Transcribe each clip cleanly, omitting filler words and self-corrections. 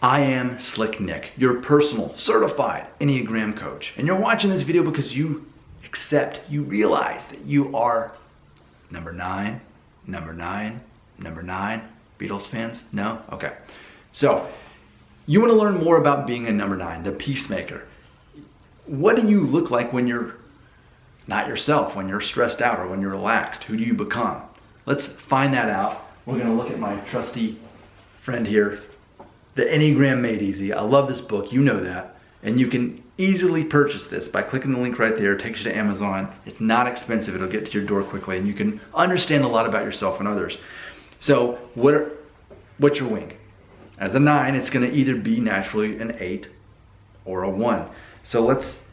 I am Slick Nick, your personal certified Enneagram coach. And you're watching this video because you realize that you are number nine. Beatles fans? No? Okay. So, you want to learn more about being a number 9, the peacemaker. What do you look like when you're not yourself, when you're stressed out or when you're relaxed? Who do you become? Let's find that out. We're going to look at my trusty friend here, The Enneagram Made Easy. I love this book, you know that. And you can easily purchase this by clicking the link right there. It takes you to Amazon. It's not expensive. It'll get to your door quickly and you can understand a lot about yourself and others. So what's your wing? As a 9, it's going to either be naturally an 8 or a 1. So let's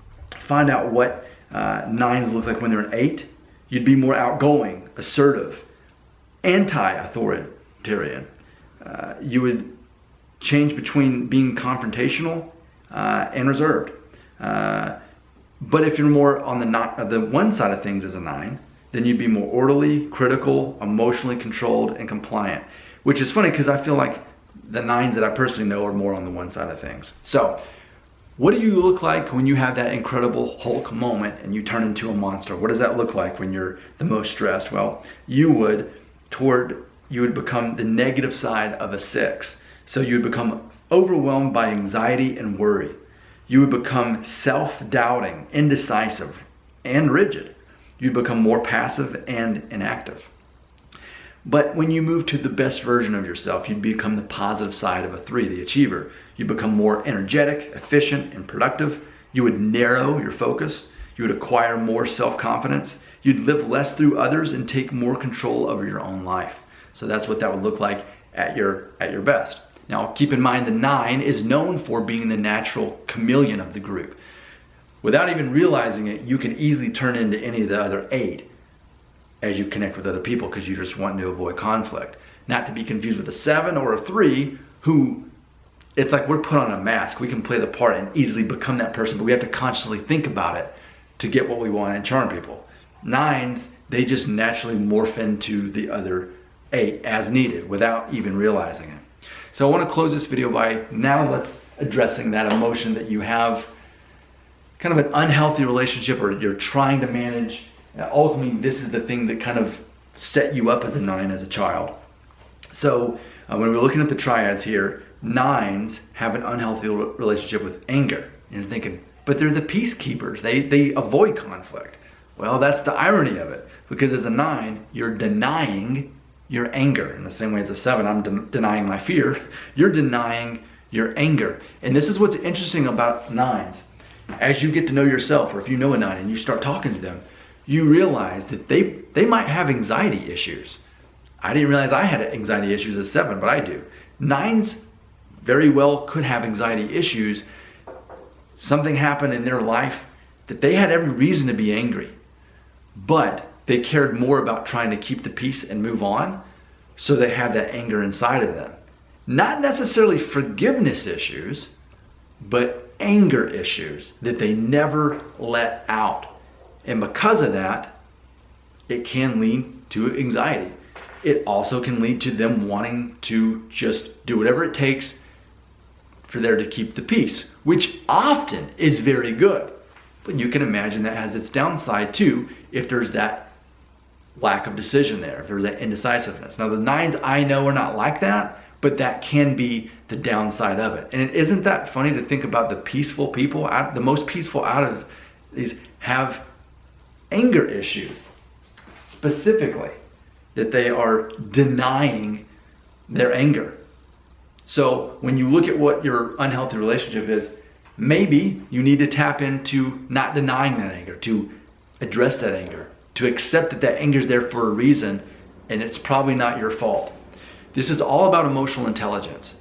find out what 9s look like when they're an 8. You'd be more outgoing, assertive, anti-authoritarian. You would change between being confrontational and reserved. But if you're more on the one side of things as a 9, then you'd be more orderly, critical, emotionally controlled, and compliant. Which is funny because I feel like the 9s that I personally know are more on the one side of things. So, what do you look like when you have that incredible Hulk moment and you turn into a monster? What does that look like when you're the most stressed? Well, you would become the negative side of a 6. So you would become overwhelmed by anxiety and worry. You would become self-doubting, indecisive, and rigid. You'd become more passive and inactive. But when you move to the best version of yourself, you'd become the positive side of a 3, the achiever. You'd become more energetic, efficient, and productive. You would narrow your focus. You would acquire more self-confidence. You'd live less through others and take more control over your own life. So that's what that would look like at your best. Now, keep in mind the 9 is known for being the natural chameleon of the group. Without even realizing it, you can easily turn into any of the other 8 as you connect with other people because you just want to avoid conflict. Not to be confused with a 7 or a 3 who, it's like we're put on a mask. We can play the part and easily become that person, but we have to constantly think about it to get what we want and charm people. 9s, they just naturally morph into the other 8 as needed without even realizing it. So I want to close this video by now let's addressing that emotion that you have kind of an unhealthy relationship or you're trying to manage. Ultimately, this is the thing that kind of set you up as a 9 as a child. So when we're looking at the triads here, 9s have an unhealthy relationship with anger. And you're thinking, but they're the peacekeepers. They avoid conflict. Well, that's the irony of it. Because as a 9, you're denying your anger. In the same way as a 7, I'm denying my fear. You're denying your anger. And this is what's interesting about 9s. As you get to know yourself, or if you know a 9 and you start talking to them, you realize that they might have anxiety issues. I didn't realize I had anxiety issues as 7, but I do. 9s very well could have anxiety issues. Something happened in their life that they had every reason to be angry, but they cared more about trying to keep the peace and move on, so they have that anger inside of them. Not necessarily forgiveness issues, but anger issues that they never let out. And because of that, it can lead to anxiety. It also can lead to them wanting to just do whatever it takes for there to keep the peace, which often is very good. But you can imagine that has its downside too if there's that lack of decision there, if there's that indecisiveness. Now the 9s I know are not like that, but that can be the downside of it. And isn't that funny to think about the peaceful people, the most peaceful out of these have anger issues, specifically, that they are denying their anger. So when you look at what your unhealthy relationship is, maybe you need to tap into not denying that anger, to address that anger, to accept that that anger is there for a reason, and it's probably not your fault. This is all about emotional intelligence.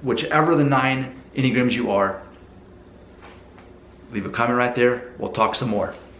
Whichever the 9 Enneagrams you are, leave a comment right there. We'll talk some more.